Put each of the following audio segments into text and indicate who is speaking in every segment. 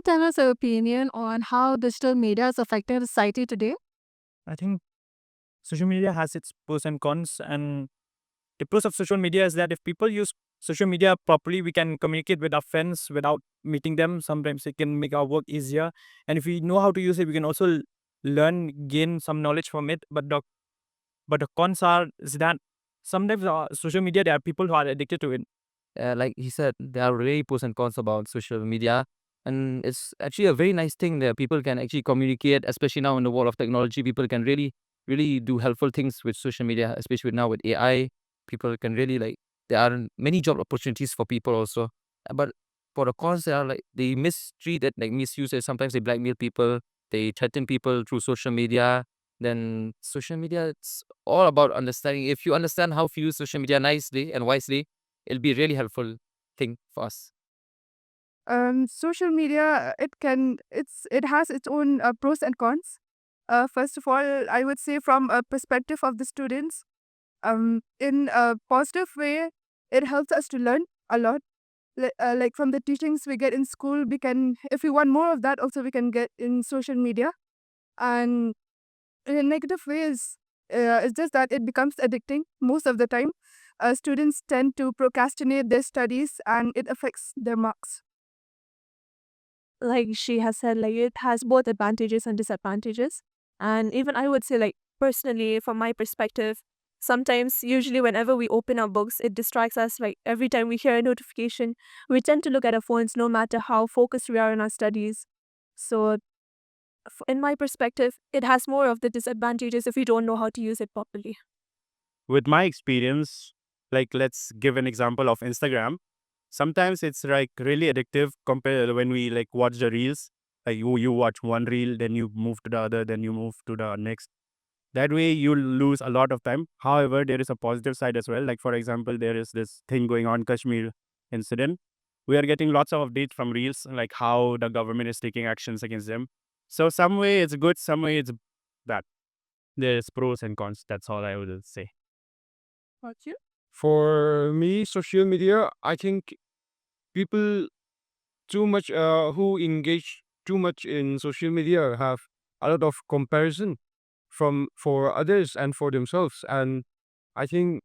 Speaker 1: tell us your opinion on how digital media is affecting society today?
Speaker 2: I think social media has its pros and cons. And the pros of social media is that if people use social media properly, we can communicate with our friends without meeting them. Sometimes it can make our work easier. And if we know how to use it, we can also learn, gain some knowledge from it. But the cons are is that sometimes social media, there are people who are addicted to it. Like he said, there are really pros and cons about social media. And it's actually a very nice thing that people can actually communicate, especially now in the world of technology. People can really do helpful things with social media, especially now with AI. People can really there are many job opportunities for people also. But for the cons, they are they mistreat it, misuse it. Sometimes they blackmail people, they threaten people through social media. Then social media, it's all about understanding. If you understand how to use social media nicely and wisely, it'll be a really helpful thing for us.
Speaker 3: Social media, it has its own pros and cons. First of all, I would say from a perspective of the students, in a positive way, it helps us to learn a lot. Like from the teachings we get in school, we can, if we want more of that, also we can get in social media. And in a negative way it's just that it becomes addicting most of the time. Students tend to procrastinate their studies and it affects their marks.
Speaker 4: Like she has said, like it has both advantages and disadvantages. And even I would say, like personally, from my perspective, sometimes, usually, whenever we open our books, it distracts us. Like every time we hear a notification, we tend to look at our phones no matter how focused we are in our studies. So, in my perspective, it has more of the disadvantages if we don't know how to use it properly.
Speaker 2: With my experience, let's give an example of Instagram. Sometimes it's really addictive compared when we watch the reels. Like you watch one reel, then you move to the other, then you move to the next. That way you lose a lot of time. However, there is a positive side as well. Like for example, there is this thing going on, Kashmir incident. We are getting lots of updates from reels, like how the government is taking actions against them. So some way it's good, some way it's bad. There's pros and cons. That's all I would say.
Speaker 3: What you?
Speaker 5: For me, social media, I think people too much who engage too much in social media have a lot of comparison from for others and for themselves. And I think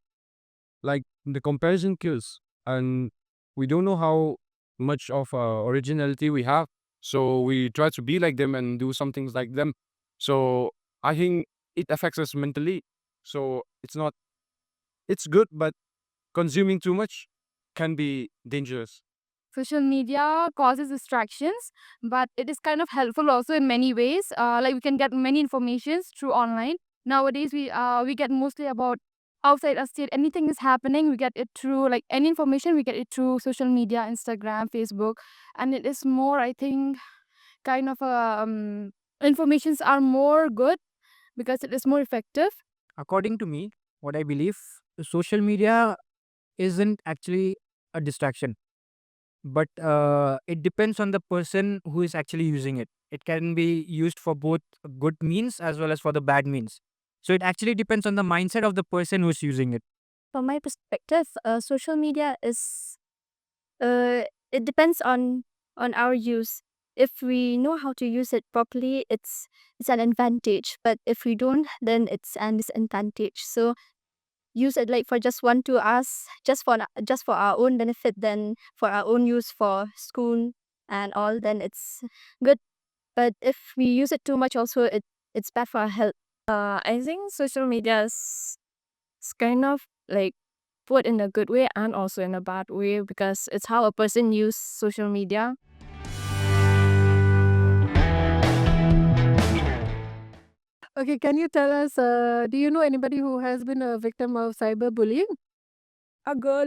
Speaker 5: like the comparison kills, and we don't know how much of originality we have. So we try to be like them and do some things like them. So I think it affects us mentally. So it's good, but consuming too much can be dangerous.
Speaker 6: Social media causes distractions, but it is kind of helpful also in many ways. Like we can get many informations through online. Nowadays, we get mostly about outside our state. Anything is happening, we get it through like any information. We get it through social media, Instagram, Facebook, and it is more. I think kind of informations are more good because it is more effective.
Speaker 7: According to me, what I believe, social media isn't actually a distraction, but it depends on the person who is actually using it. It can be used for both good means as well as for the bad means. So it actually depends on the mindset of the person who's using it.
Speaker 8: From my perspective, social media is it depends on our use. If we know how to use it properly, it's an advantage. But if we don't, then it's an disadvantage. So use it like for just 1 2 hours, just for our own benefit, then for our own use for school and all, then it's good. But if we use it too much, also it's bad for our health.
Speaker 4: I think social media is kind of like put in a good way and also in a bad way because it's how a person use social media.
Speaker 1: Okay, can you tell us, do you know anybody who has been a victim of cyberbullying?
Speaker 3: A girl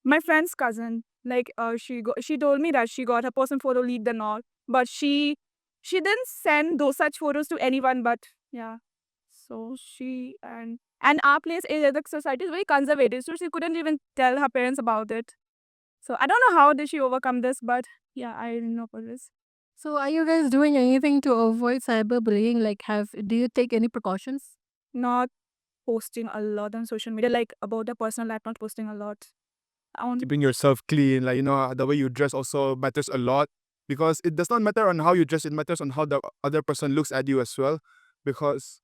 Speaker 3: my friend's cousin, she told me that she got her personal photo leaked and all, but she didn't send those such photos to anyone. But yeah, so she and our place is the society is very conservative, so she couldn't even tell her parents about it. So I don't know how did she overcome this, but yeah, I know for this.
Speaker 1: So, are you guys doing anything to avoid cyberbullying? Like, do you take any precautions?
Speaker 3: Not posting a lot on social media, like about the personal life, not posting a lot.
Speaker 5: Keeping yourself clean, the way you dress also matters a lot
Speaker 9: because it does not matter on how you dress, it matters on how the other person looks at you as well. Because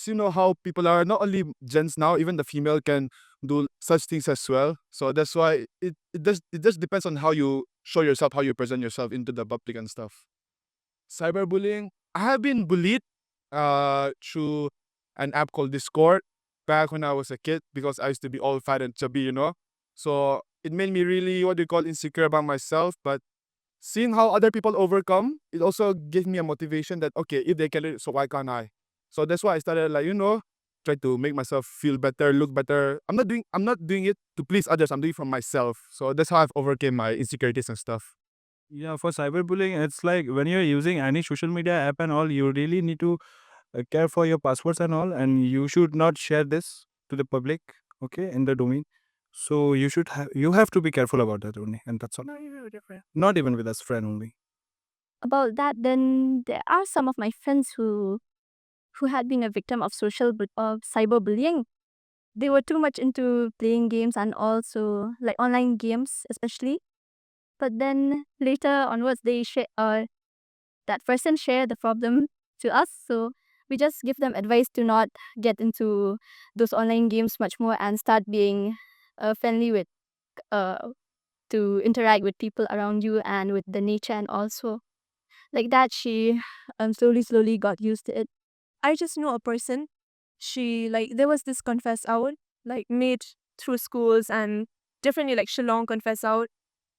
Speaker 9: you know how people are, not only gents now, even the female can do such things as well. So that's why it just depends on how you show yourself, how you present yourself into the public and stuff. Cyberbullying, I have been bullied through an app called Discord back when I was a kid, because I used to be all fat and chubby, you know. So it made me really, what do you call, insecure about myself. But seeing how other people overcome, it also gave me a motivation that, okay, if they can do it, so why can't I? So that's why I started, like, try to make myself feel better, look better. I'm not doing it to please others. I'm doing it for myself. So that's how I've overcame my insecurities and stuff.
Speaker 2: Yeah, for cyberbullying, it's like when you're using any social media app and all, you really need to care for your passwords and all, and you should not share this to the public, okay, in the domain. So you have to be careful about that only, and that's all. Not even with us friend only.
Speaker 8: About that, then there are some of my friends who had been a victim of cyberbullying. They were too much into playing games and also like online games especially. But then later onwards, that person shared the problem to us. So we just give them advice to not get into those online games much more and start being friendly with to interact with people around you and with the nature, and also like that she slowly got used to it.
Speaker 4: I just know a person. She like there was this confess out like made through schools and differently like Shillong confess out.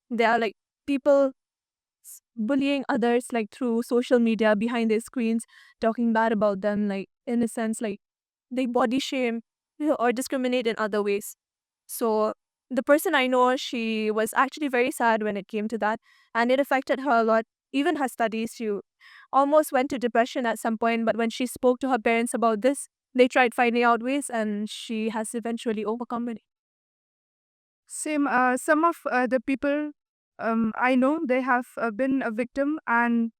Speaker 4: There are like people bullying others like through social media behind their screens, talking bad about them, like in a sense like they body shame or discriminate in other ways. So the person I know, she was actually very sad when it came to that, and it affected her a lot. Even her studies, she almost went to depression at some point. But when she spoke to her parents about this, they tried finding out ways, and she has eventually overcome it.
Speaker 3: Same. Some of the people I know, they have been a victim, and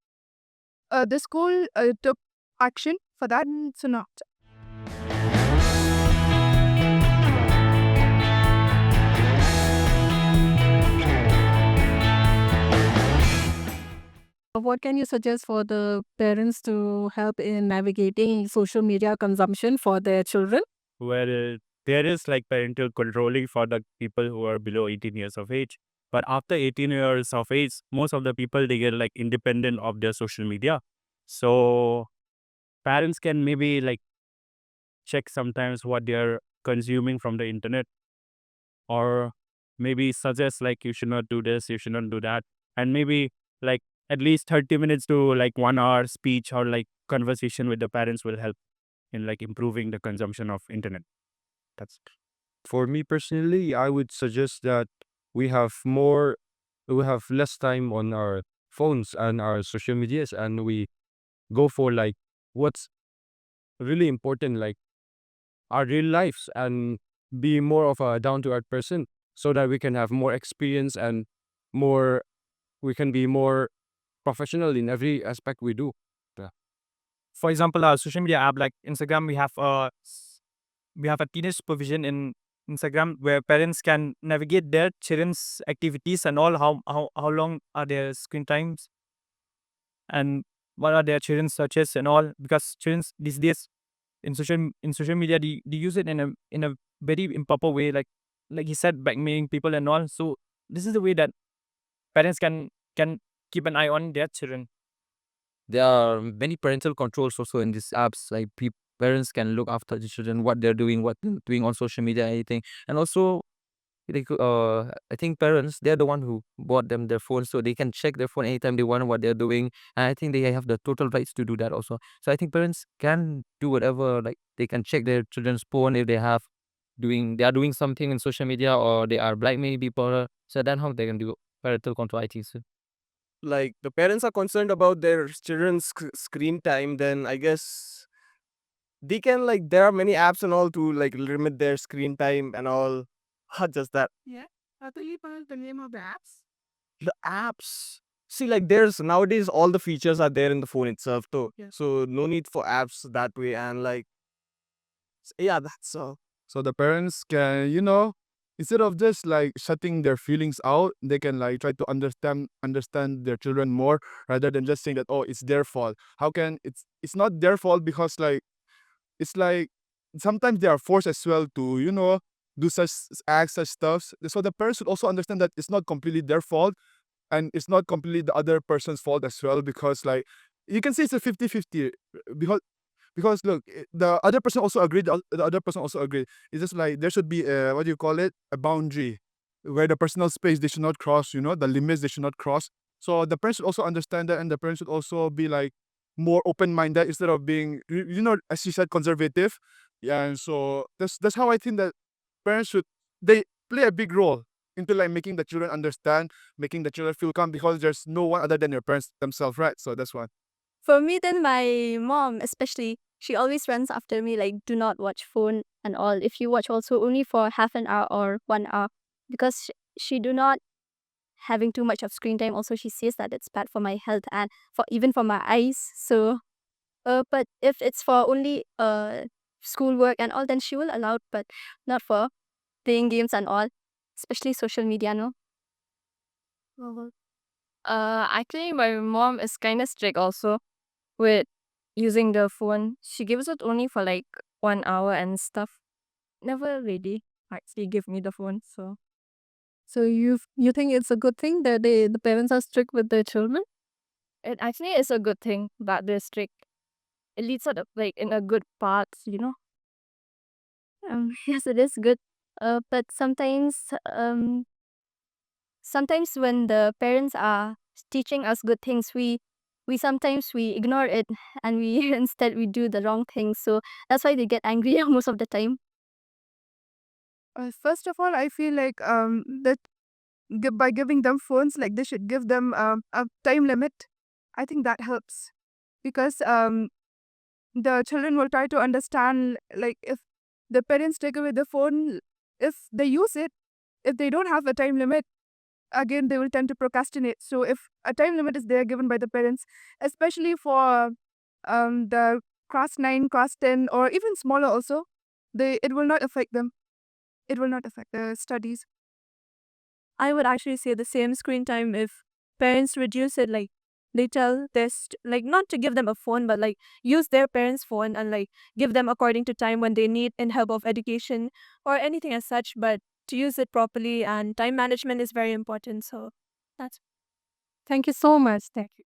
Speaker 3: the school took action for that. So not.
Speaker 1: What can you suggest for the parents to help in navigating social media consumption for their children?
Speaker 2: Where there is like parental controlling for the people who are below 18 years of age. But after 18 years of age, most of the people, they get like independent of their social media. So parents can maybe like check sometimes what they're consuming from the internet, or maybe suggest like you should not do this, you should not do that. And maybe like at least 30 minutes to like 1 hour speech or like conversation with the parents will help in like improving the consumption of internet. That's
Speaker 5: For me personally, I would suggest that we have less time on our phones and our social medias, and we go for like what's really important, like our real lives, and be more of a down to earth person, so that we can have more experience and more we can be more professional in every aspect we do. Yeah.
Speaker 2: for example, our social media app like Instagram, we have a teenage supervision in Instagram where parents can navigate their children's activities and all, how long are their screen times and what are their children's searches and all, because children these days in social media, they use it in a very improper way, like he said, blackmailing people and all. So this is the way that parents can keep an eye on their children.
Speaker 10: There are many parental controls also in these apps. Like parents can look after the children, what they're doing, what they're doing on social media, anything. And also, I think parents, they're the one who bought them their phone, so they can check their phone anytime they want what they're doing. And I think they have the total rights to do that also. So I think parents can do whatever, like they can check their children's phone if they are doing something in social media, or they are blackmailing people. So then how they can do parental control, I think so.
Speaker 11: Like the parents are concerned about their children's screen time, then I guess they can, like, there are many apps and all to like limit their screen time and all. Not just that.
Speaker 1: Yeah. Do you know the name of the apps?
Speaker 11: The apps. See, like there's nowadays all the features are there in the phone itself too.
Speaker 1: Yeah.
Speaker 11: So no need for apps that way, and like yeah, that's all.
Speaker 9: So the parents can, instead of just like shutting their feelings out, they can like try to understand their children more rather than just saying that, oh, it's their fault. How can it's not their fault, because like it's like sometimes they are forced as well to, do such acts, such stuffs. So the parents should also understand that it's not completely their fault, and it's not completely the other person's fault as well, because like you can say it's a 50-50, because look, the other person also agreed. The other person also agreed. It's just like there should be a, what do you call it, a boundary where the personal space they should not cross. The limits they should not cross. So the parents should also understand that, and the parents should also be like more open minded instead of being, as you said, conservative. Yeah, and so that's how I think that parents should, they play a big role into like making the children understand, making the children feel calm, because there's no one other than your parents themselves, right? So that's one.
Speaker 8: For me, then my mom, especially, she always runs after me like, do not watch phone and all. If you watch, also only for half an hour or 1 hour, because she do not having too much of screen time. Also, she says that it's bad for my health and for even for my eyes. So, but if it's for only schoolwork and all, then she will allow it, but not for playing games and all, especially social media. No.
Speaker 6: Actually, my mom is kind of strict also with using the phone. She gives it only for like 1 hour and stuff. Never really actually give me the phone.
Speaker 1: So you think it's a good thing that the parents are strict with their children?
Speaker 6: It actually is a good thing that they're strict. It leads sort of like in a good path.
Speaker 8: Yes, it is good. But sometimes when the parents are teaching us good things, we sometimes we ignore it, and we instead we do the wrong thing. So that's why they get angry most of the time.
Speaker 3: First of all, I feel like that by giving them phones, like they should give them a time limit. I think that helps, because the children will try to understand, like if the parents take away the phone, if they use it, if they don't have a time limit, again they will tend to procrastinate. So if a time limit is there given by the parents, especially for the class 9, class 10, or even smaller also, it will not affect them. It will not affect their studies.
Speaker 4: I would actually say the same screen time if parents reduce it, like they tell like not to give them a phone, but like use their parents' phone and like give them according to time when they need in help of education or anything as such, but to use it properly, and time management is very important. So that's
Speaker 1: Thank you so much. Thank you.